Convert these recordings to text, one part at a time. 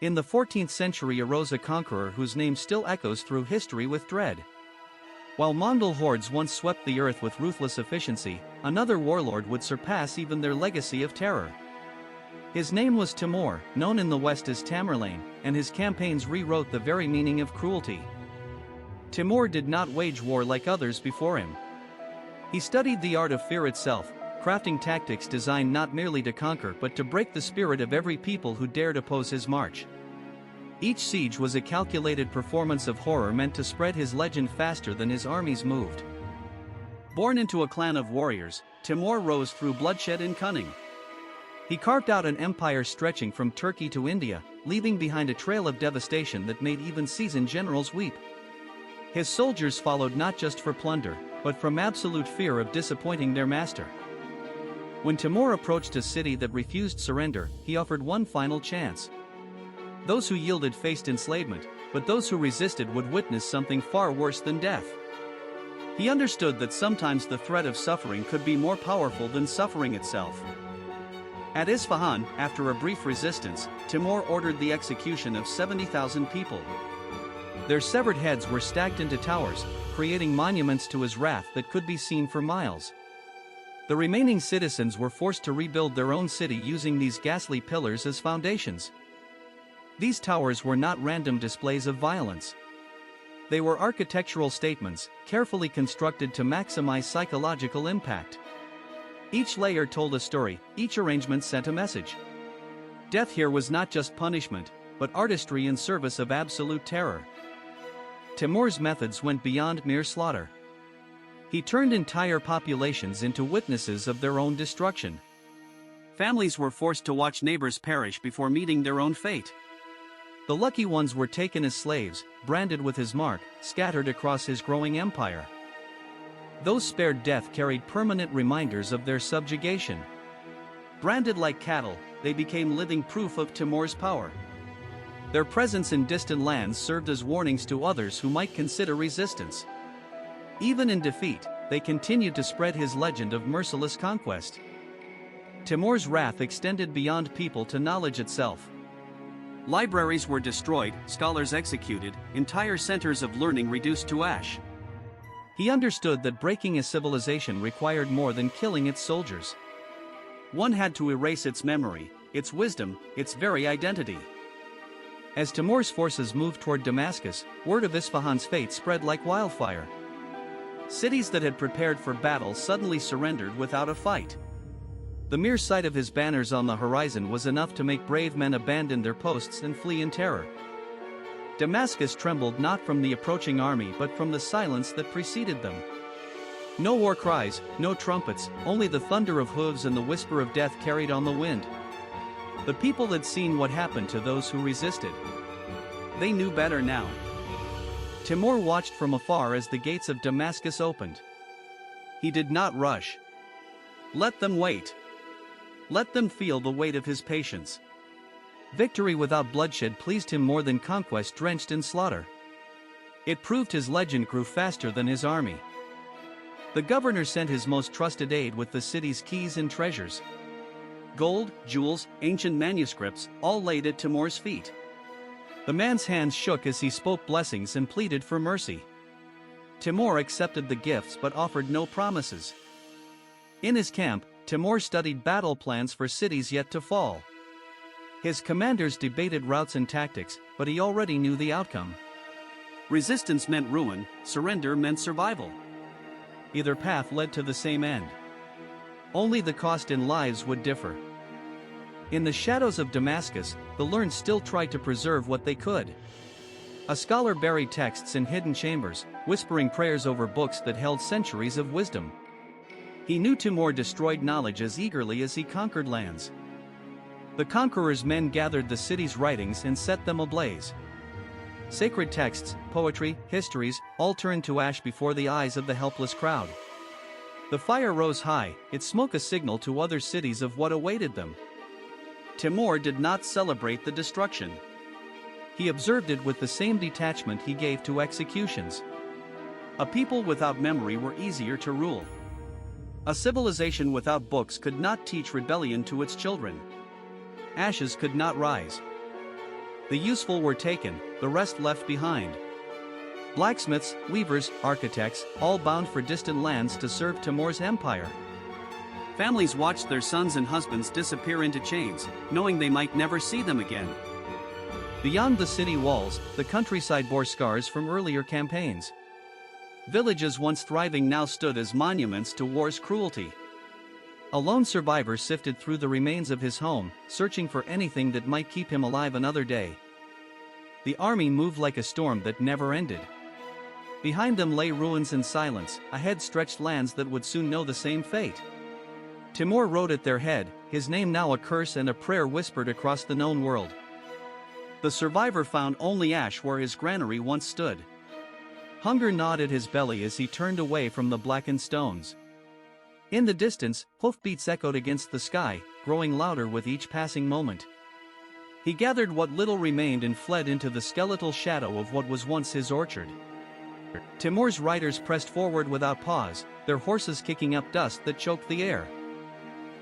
In the 14th century arose a conqueror whose name still echoes through history with dread. While Mongol hordes once swept the earth with ruthless efficiency, another warlord would surpass even their legacy of terror. His name was Timur, known in the West as Tamerlane, and his campaigns rewrote the very meaning of cruelty. Timur did not wage war like others before him. He studied the art of fear itself, crafting tactics designed not merely to conquer but to break the spirit of every people who dared oppose his march. Each siege was a calculated performance of horror meant to spread his legend faster than his armies moved. Born into a clan of warriors, Timur rose through bloodshed and cunning. He carved out an empire stretching from Turkey to India, leaving behind a trail of devastation that made even seasoned generals weep. His soldiers followed not just for plunder, but from absolute fear of disappointing their master. When Timur approached a city that refused surrender, he offered one final chance. Those who yielded faced enslavement, but those who resisted would witness something far worse than death. He understood that sometimes the threat of suffering could be more powerful than suffering itself. At Isfahan, after a brief resistance, Timur ordered the execution of 70,000 people. Their severed heads were stacked into towers, creating monuments to his wrath that could be seen for miles. The remaining citizens were forced to rebuild their own city using these ghastly pillars as foundations. These towers were not random displays of violence. They were architectural statements, carefully constructed to maximize psychological impact. Each layer told a story, each arrangement sent a message. Death here was not just punishment, but artistry in service of absolute terror. Timur's methods went beyond mere slaughter. He turned entire populations into witnesses of their own destruction. Families were forced to watch neighbors perish before meeting their own fate. The lucky ones were taken as slaves, branded with his mark, scattered across his growing empire. Those spared death carried permanent reminders of their subjugation. Branded like cattle, they became living proof of Timur's power. Their presence in distant lands served as warnings to others who might consider resistance. Even in defeat, they continued to spread his legend of merciless conquest. Timur's wrath extended beyond people to knowledge itself. Libraries were destroyed, scholars executed, entire centers of learning reduced to ash. He understood that breaking a civilization required more than killing its soldiers. One had to erase its memory, its wisdom, its very identity. As Timur's forces moved toward Damascus, word of Isfahan's fate spread like wildfire. Cities that had prepared for battle suddenly surrendered without a fight. The mere sight of his banners on the horizon was enough to make brave men abandon their posts and flee in terror. Damascus trembled not from the approaching army but from the silence that preceded them. No war cries, no trumpets, only the thunder of hooves and the whisper of death carried on the wind. The people had seen what happened to those who resisted. They knew better now. Timur watched from afar as the gates of Damascus opened. He did not rush. Let them wait. Let them feel the weight of his patience. Victory without bloodshed pleased him more than conquest drenched in slaughter. It proved his legend grew faster than his army. The governor sent his most trusted aide with the city's keys and treasures. Gold, jewels, ancient manuscripts, all laid at Timur's feet. The man's hands shook as he spoke blessings and pleaded for mercy. Timur accepted the gifts but offered no promises. In his camp, Timur studied battle plans for cities yet to fall. His commanders debated routes and tactics, but he already knew the outcome. Resistance meant ruin, surrender meant survival. Either path led to the same end. Only the cost in lives would differ. In the shadows of Damascus, the learned still tried to preserve what they could. A scholar buried texts in hidden chambers, whispering prayers over books that held centuries of wisdom. He knew Timur destroyed knowledge as eagerly as he conquered lands. The conqueror's men gathered the city's writings and set them ablaze. Sacred texts, poetry, histories, all turned to ash before the eyes of the helpless crowd. The fire rose high, its smoke a signal to other cities of what awaited them. Timur did not celebrate the destruction. He observed it with the same detachment he gave to executions. A people without memory were easier to rule. A civilization without books could not teach rebellion to its children. Ashes could not rise. The useful were taken, the rest left behind. Blacksmiths, weavers, architects, all bound for distant lands to serve Timur's empire. Families watched their sons and husbands disappear into chains, knowing they might never see them again. Beyond the city walls, the countryside bore scars from earlier campaigns. Villages once thriving now stood as monuments to war's cruelty. A lone survivor sifted through the remains of his home, searching for anything that might keep him alive another day. The army moved like a storm that never ended. Behind them lay ruins and silence, ahead stretched lands that would soon know the same fate. Timur rode at their head, his name now a curse and a prayer whispered across the known world. The survivor found only ash where his granary once stood. Hunger gnawed at his belly as he turned away from the blackened stones. In the distance, hoofbeats echoed against the sky, growing louder with each passing moment. He gathered what little remained and fled into the skeletal shadow of what was once his orchard. Timur's riders pressed forward without pause, their horses kicking up dust that choked the air.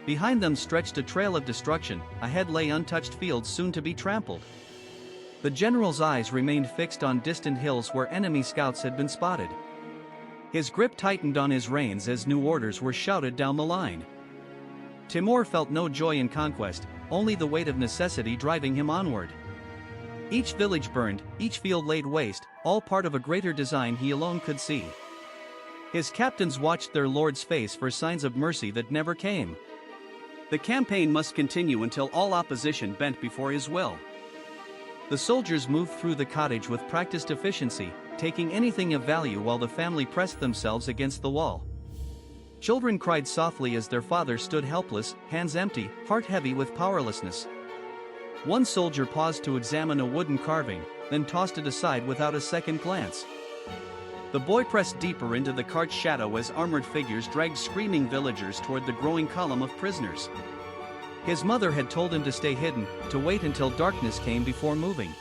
Behind them stretched a trail of destruction, ahead lay untouched fields soon to be trampled. The general's eyes remained fixed on distant hills where enemy scouts had been spotted. His grip tightened on his reins as new orders were shouted down the line. Timur felt no joy in conquest, only the weight of necessity driving him onward. Each village burned, each field laid waste, all part of a greater design he alone could see. His captains watched their lord's face for signs of mercy that never came. The campaign must continue until all opposition bent before his will. The soldiers moved through the cottage with practiced efficiency, taking anything of value while the family pressed themselves against the wall. Children cried softly as their father stood helpless, hands empty, heart heavy with powerlessness. One soldier paused to examine a wooden carving, then tossed it aside without a second glance. The boy pressed deeper into the cart's shadow as armored figures dragged screaming villagers toward the growing column of prisoners. His mother had told him to stay hidden, to wait until darkness came before moving.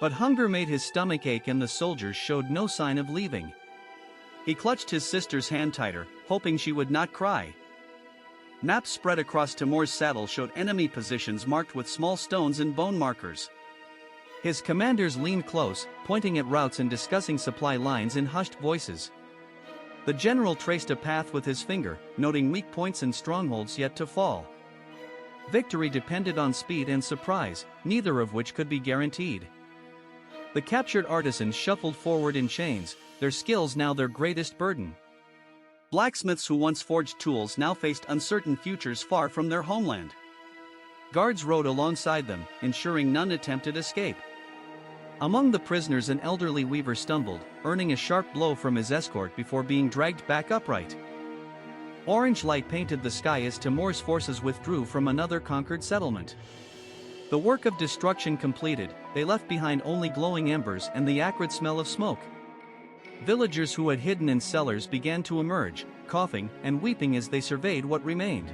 But hunger made his stomach ache and the soldiers showed no sign of leaving. He clutched his sister's hand tighter, hoping she would not cry. Maps spread across Timur's saddle showed enemy positions marked with small stones and bone markers. His commanders leaned close, pointing at routes and discussing supply lines in hushed voices. The general traced a path with his finger, noting weak points and strongholds yet to fall. Victory depended on speed and surprise, neither of which could be guaranteed. The captured artisans shuffled forward in chains, their skills now their greatest burden. Blacksmiths who once forged tools now faced uncertain futures far from their homeland. Guards rode alongside them, ensuring none attempted escape. Among the prisoners an elderly weaver stumbled, earning a sharp blow from his escort before being dragged back upright. Orange light painted the sky as Timur's forces withdrew from another conquered settlement. The work of destruction completed, they left behind only glowing embers and the acrid smell of smoke. Villagers who had hidden in cellars began to emerge, coughing and weeping as they surveyed what remained.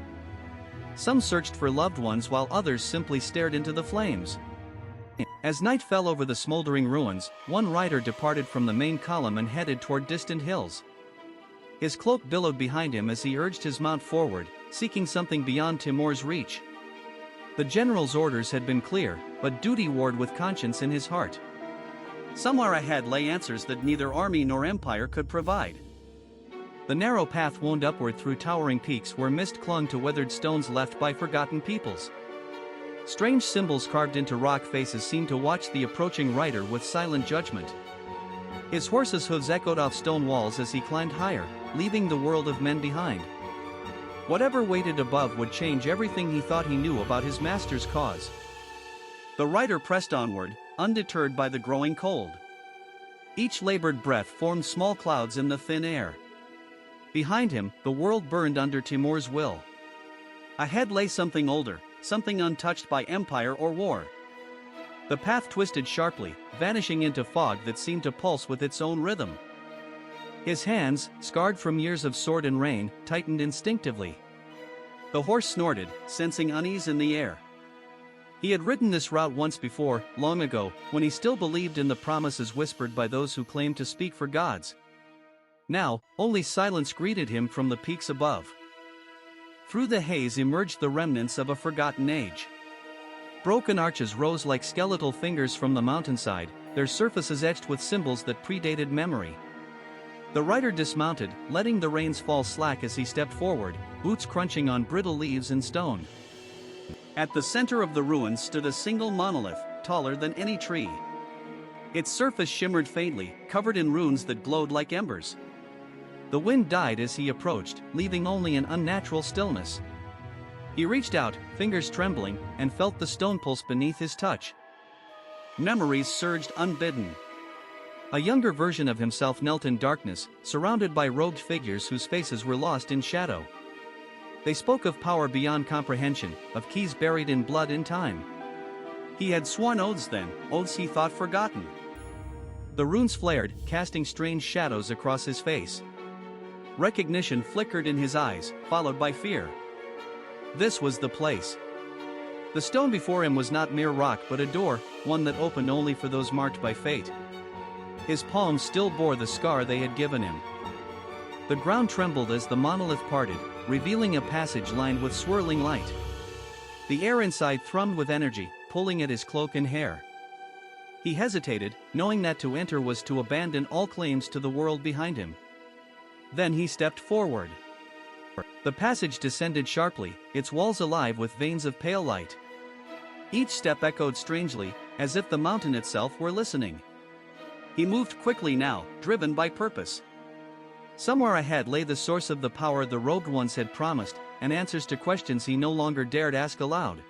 Some searched for loved ones while others simply stared into the flames. As night fell over the smoldering ruins, one rider departed from the main column and headed toward distant hills. His cloak billowed behind him as he urged his mount forward, seeking something beyond Timur's reach. The general's orders had been clear, but duty warred with conscience in his heart. Somewhere ahead lay answers that neither army nor empire could provide. The narrow path wound upward through towering peaks where mist clung to weathered stones left by forgotten peoples. Strange symbols carved into rock faces seemed to watch the approaching rider with silent judgment. His horse's hooves echoed off stone walls as he climbed higher, leaving the world of men behind. Whatever waited above would change everything he thought he knew about his master's cause. The rider pressed onward, undeterred by the growing cold. Each labored breath formed small clouds in the thin air. Behind him, the world burned under Timur's will. Ahead lay something older, something untouched by empire or war. The path twisted sharply, vanishing into fog that seemed to pulse with its own rhythm. His hands, scarred from years of sword and rain, tightened instinctively. The horse snorted, sensing unease in the air. He had ridden this route once before, long ago, when he still believed in the promises whispered by those who claimed to speak for gods. Now, only silence greeted him from the peaks above. Through the haze emerged the remnants of a forgotten age. Broken arches rose like skeletal fingers from the mountainside, their surfaces etched with symbols that predated memory. The rider dismounted, letting the reins fall slack as he stepped forward, boots crunching on brittle leaves and stone. At the center of the ruins stood a single monolith, taller than any tree. Its surface shimmered faintly, covered in runes that glowed like embers. The wind died as he approached, leaving only an unnatural stillness. He reached out, fingers trembling, and felt the stone pulse beneath his touch. Memories surged unbidden. A younger version of himself knelt in darkness, surrounded by robed figures whose faces were lost in shadow. They spoke of power beyond comprehension, of keys buried in blood in time. He had sworn oaths then, oaths he thought forgotten. The runes flared, casting strange shadows across his face. Recognition flickered in his eyes, followed by fear. This was the place. The stone before him was not mere rock but a door, one that opened only for those marked by fate. His palms still bore the scar they had given him. The ground trembled as the monolith parted, revealing a passage lined with swirling light. The air inside thrummed with energy, pulling at his cloak and hair. He hesitated, knowing that to enter was to abandon all claims to the world behind him. Then he stepped forward. The passage descended sharply, its walls alive with veins of pale light. Each step echoed strangely, as if the mountain itself were listening. He moved quickly now, driven by purpose. Somewhere ahead lay the source of the power the robed ones had promised, and answers to questions he no longer dared ask aloud.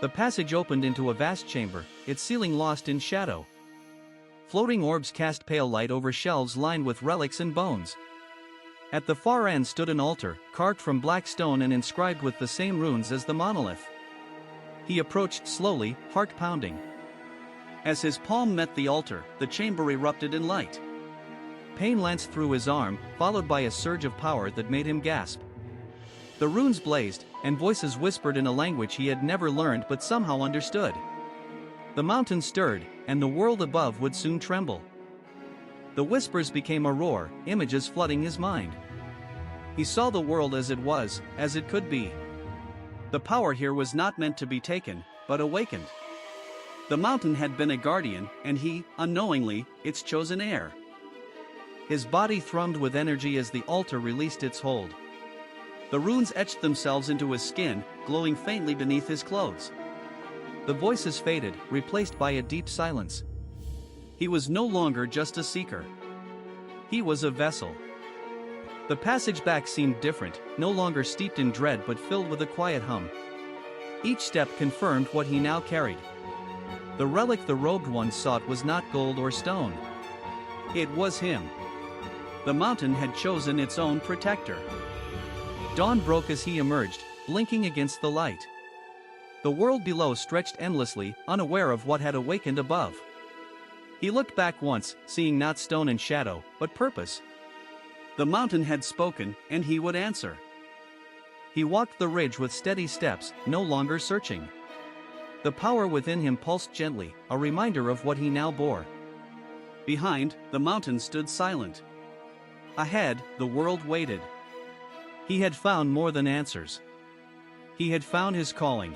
The passage opened into a vast chamber, its ceiling lost in shadow. Floating orbs cast pale light over shelves lined with relics and bones. At the far end stood an altar, carved from black stone and inscribed with the same runes as the monolith. He approached slowly, heart pounding. As his palm met the altar, the chamber erupted in light. Pain lanced through his arm, followed by a surge of power that made him gasp. The runes blazed, and voices whispered in a language he had never learned but somehow understood. The mountain stirred, and the world above would soon tremble. The whispers became a roar, images flooding his mind. He saw the world as it was, as it could be. The power here was not meant to be taken, but awakened. The mountain had been a guardian, and he, unknowingly, its chosen heir. His body thrummed with energy as the altar released its hold. The runes etched themselves into his skin, glowing faintly beneath his clothes. The voices faded, replaced by a deep silence. He was no longer just a seeker. He was a vessel. The passage back seemed different, no longer steeped in dread but filled with a quiet hum. Each step confirmed what he now carried. The relic the robed ones sought was not gold or stone. It was him. The mountain had chosen its own protector. Dawn broke as he emerged, blinking against the light. The world below stretched endlessly, unaware of what had awakened above. He looked back once, seeing not stone and shadow, but purpose. The mountain had spoken, and he would answer. He walked the ridge with steady steps, no longer searching. The power within him pulsed gently, a reminder of what he now bore. Behind, the mountain stood silent. Ahead, the world waited. He had found more than answers. He had found his calling.